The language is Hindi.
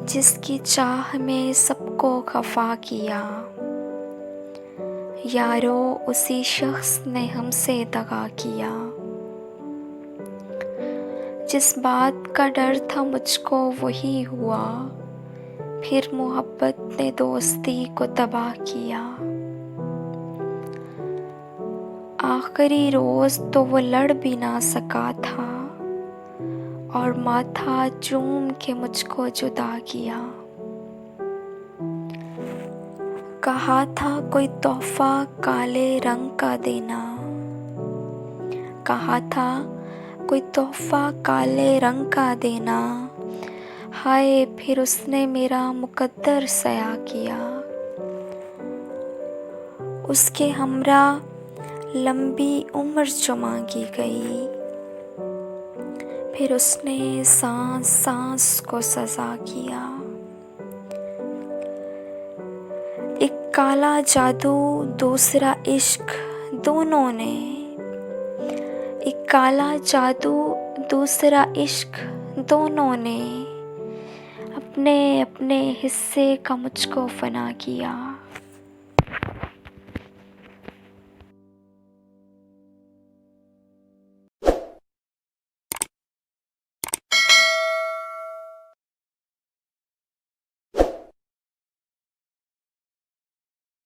जिसकी चाह में सबको खफा किया। यारो उसी शख्स ने हमसे दगा किया। जिस बात का डर था मुझको वही हुआ, फिर मोहब्बत ने दोस्ती को तबाह किया। आखिरी रोज तो वो लड़ भी ना सका था, और माथा चूम के मुझको जुदा किया। कहा था कोई तोहफा काले रंग का देना, कहा था कोई तोहफा काले रंग का देना। हाय फिर उसने मेरा मुकद्दर सया किया। उसके हमरा लंबी उम्र जो मांगी गई, फिर उसने सांस सांस को सजा किया। एक काला जादू दूसरा इश्क दोनों ने, एक काला जादू दूसरा इश्क दोनों ने अपने अपने हिस्से का मुझको फना किया।